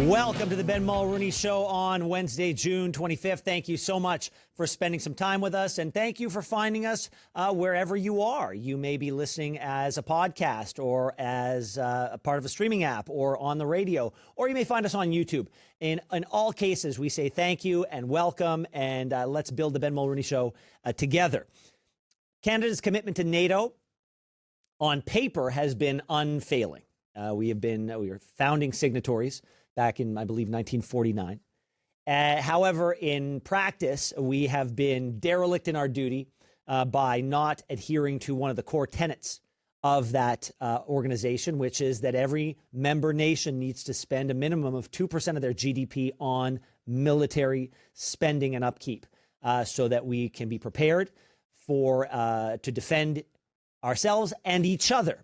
Welcome to the Ben Mulroney Show on Wednesday, June 25th. Thank you so much for spending some time with us, and thank you for finding us wherever you are. You may be listening as a podcast or as a part of a streaming app or on the radio, or you may find us on YouTube. In all cases, we say thank you and welcome, and let's build the Ben Mulroney Show together. Canada's commitment to NATO on paper has been unfailing. We were founding signatories back in, I believe, 1949. However, in practice, we have been derelict in our duty by not adhering to one of the core tenets of that organization, which is that every member nation needs to spend a minimum of 2% of their GDP on military spending and upkeep so that we can be prepared to defend ourselves and each other.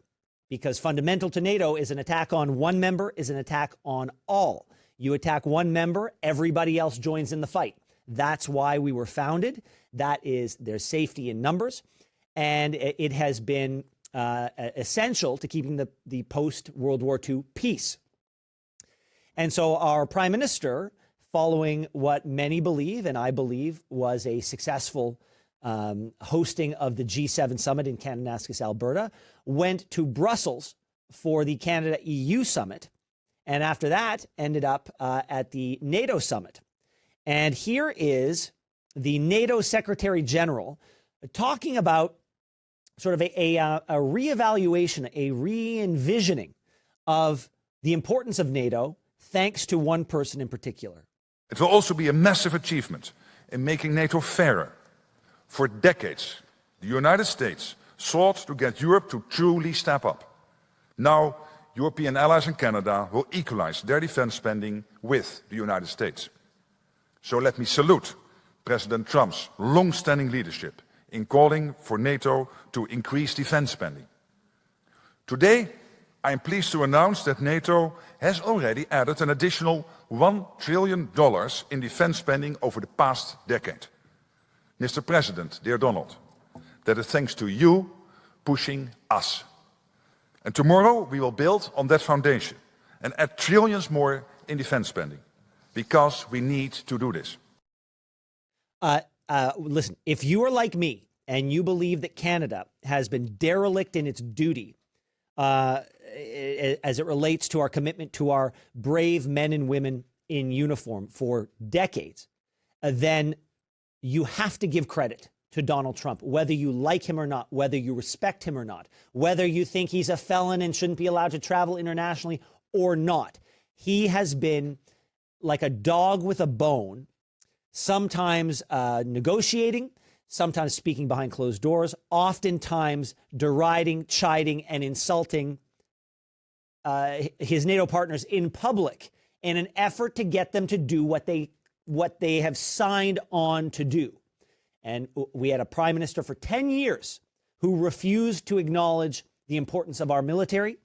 Because fundamental to NATO is an attack on one member is an attack on all. You attack one member, everybody else joins in the fight. That's why we were founded. There's safety in numbers. And it has been essential to keeping the post-World War II peace. And so our Prime Minister, following what many believe, and I believe, was a successful hosting of the G7 summit in Kananaskis, Alberta, went to Brussels for the Canada-EU summit, and after that ended up at the NATO summit. And here is the NATO Secretary General talking about sort of a reevaluation, a re-envisioning of the importance of NATO, thanks to one person in particular. It will also be a massive achievement in making NATO fairer. For decades, the United States sought to get Europe to truly step up. Now, European allies and Canada will equalize their defense spending with the United States. So let me salute President Trump's long-standing leadership in calling for NATO to increase defense spending. Today, I am pleased to announce that NATO has already added an additional $1 trillion in defense spending over the past decade. Mr. President, dear Donald, that is thanks to you pushing us. And tomorrow we will build on that foundation and add trillions more in defense spending, because we need to do this. Listen, if you are like me and you believe that Canada has been derelict in its duty as it relates to our commitment to our brave men and women in uniform for decades, then you have to give credit to Donald Trump, whether you like him or not, whether you respect him or not, whether you think he's a felon and shouldn't be allowed to travel internationally or not. He has been like a dog with a bone, sometimes negotiating, sometimes speaking behind closed doors, oftentimes deriding, chiding, and insulting his NATO partners in public in an effort to get them to do what they have signed on to do. And we had a prime minister for 10 years who refused to acknowledge the importance of our military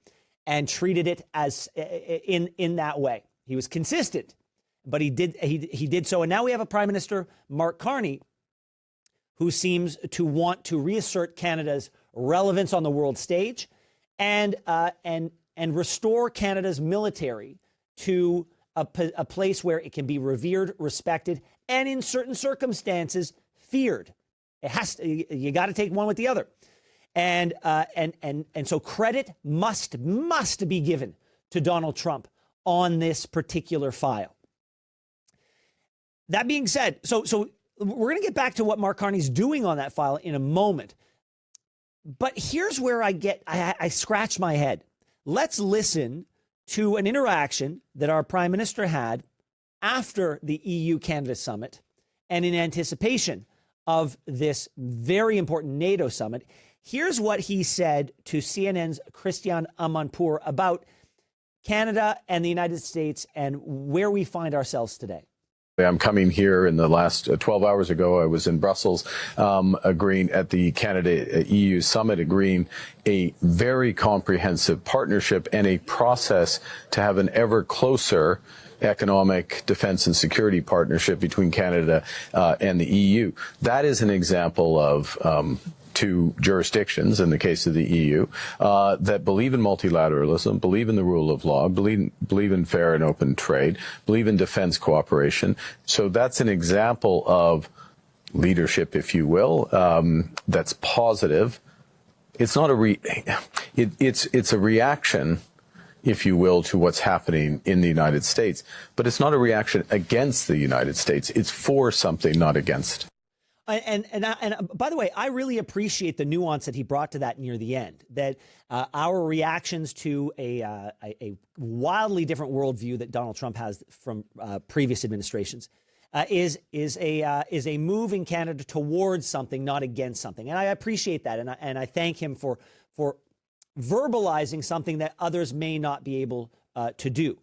and treated it as in that way. He was consistent, but he did so. And now we have a Prime Minister, Mark Carney, who seems to want to reassert Canada's relevance on the world stage and restore Canada's military to a place where it can be revered, respected, and in certain circumstances, feared. You got to take one with the other. And so credit must be given to Donald Trump on this particular file. That being said, so we're going to get back to what Mark Carney's doing on that file in a moment. But here's where I scratch my head. Let's listen to an interaction that our Prime Minister had after the EU-Canada summit and in anticipation of this very important NATO summit. Here's what he said to CNN's Christian Amanpour about Canada and the United States and where we find ourselves today. I'm coming here in the last 12 hours ago. I was in Brussels agreeing at the Canada-EU summit, agreeing a very comprehensive partnership and a process to have an ever closer economic defense and security partnership between Canada and the EU. That is an example of to jurisdictions, in the case of the EU, that believe in multilateralism, believe in the rule of law, believe in fair and open trade, believe in defense cooperation. So that's an example of leadership, if you will, that's positive. It's not it's a reaction, if you will, to what's happening in the United States. But it's not a reaction against the United States. It's for something, not against. And by the way, I really appreciate the nuance that he brought to that near the end, that our reactions to a wildly different worldview that Donald Trump has from previous administrations is a move in Canada towards something, not against something. And I appreciate that. And I thank him for verbalizing something that others may not be able to do.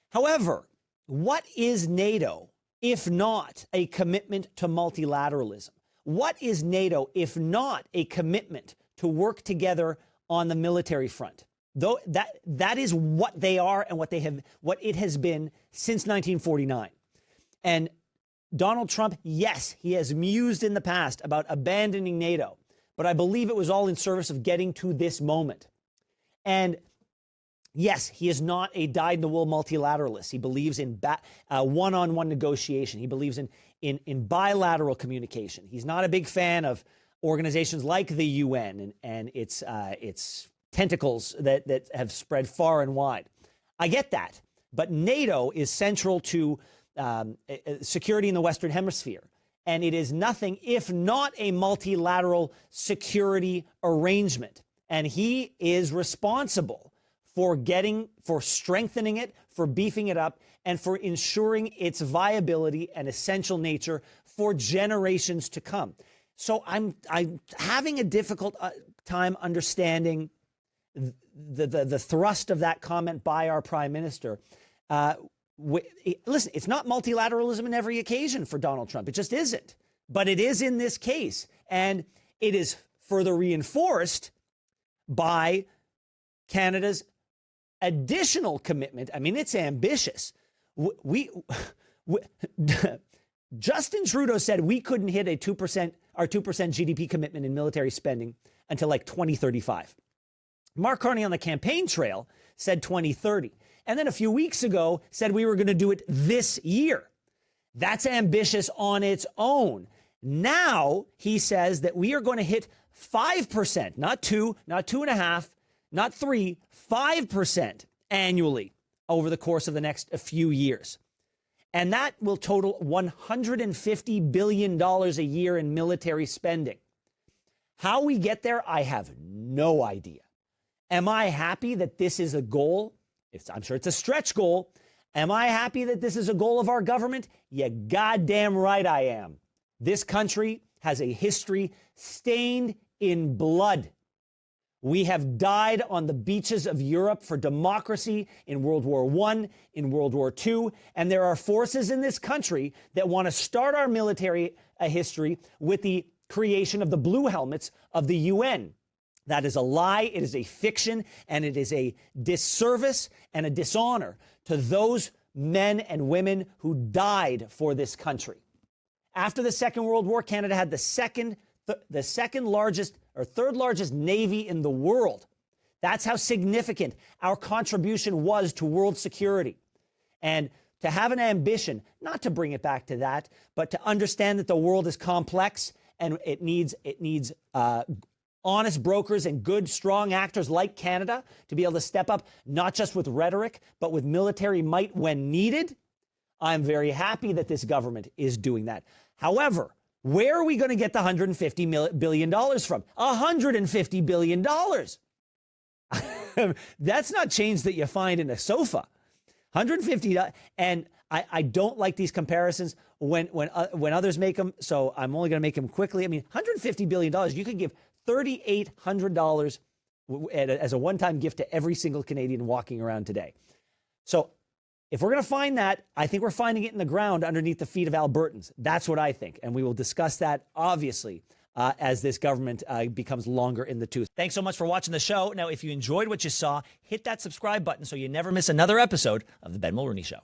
However, what is NATO if not a commitment to multilateralism? What is NATO if not a commitment to work together on the military front? Though that is what they are and what it has been since 1949. And Donald Trump, yes, he has mused in the past about abandoning NATO, but I believe it was all in service of getting to this moment. And yes, he is not a dyed-in-the-wool multilateralist. He believes in one-on-one negotiation. He believes in bilateral communication. He's not a big fan of organizations like the UN and its tentacles that have spread far and wide. I get that, but NATO is central to security in the Western Hemisphere. And it is nothing if not a multilateral security arrangement. And he is responsible for strengthening it, for beefing it up, and for ensuring its viability and essential nature for generations to come. So I'm having a difficult time understanding the thrust of that comment by our prime minister. Listen, it's not multilateralism in every occasion for Donald Trump. It just isn't. But it is in this case. And it is further reinforced by Canada's additional commitment. I mean, it's ambitious. Justin Trudeau said we couldn't hit our 2% GDP commitment in military spending until like 2035. Mark Carney on the campaign trail said 2030. And then a few weeks ago said we were going to do it this year. That's ambitious on its own. Now he says that we are going to hit 5%, not 2, not 2.5, not 3, 5% annually over the course of the next few years. And that will total $150 billion a year in military spending. How we get there, I have no idea. Am I happy that this is a goal? I'm sure it's a stretch goal. Am I happy that this is a goal of our government? Yeah, goddamn right I am. This country has a history stained in blood. We have died on the beaches of Europe for democracy in World War I, in World War II, and there are forces in this country that want to start our military history with the creation of the blue helmets of the UN. That is a lie, it is a fiction, and it is a disservice and a dishonor to those men and women who died for this country. After the Second World War, Canada had the second largest or third largest navy in the world. That's how significant our contribution was to world security. And to have an ambition, not to bring it back to that, but to understand that the world is complex and it needs honest brokers and good, strong actors like Canada to be able to step up, not just with rhetoric, but with military might when needed. I'm very happy that this government is doing that. However, where are we going to get the $150 billion from? $150 billion. That's not change that you find in a sofa. 150, and I don't like these comparisons when others make them, so I'm only going to make them quickly. I mean, $150 billion, you could give $3,800 as a one-time gift to every single Canadian walking around today. So if we're going to find that, I think we're finding it in the ground underneath the feet of Albertans. That's what I think. And we will discuss that, obviously, as this government becomes longer in the tooth. Thanks so much for watching the show. Now, if you enjoyed what you saw, hit that subscribe button so you never miss another episode of The Ben Mulroney Show.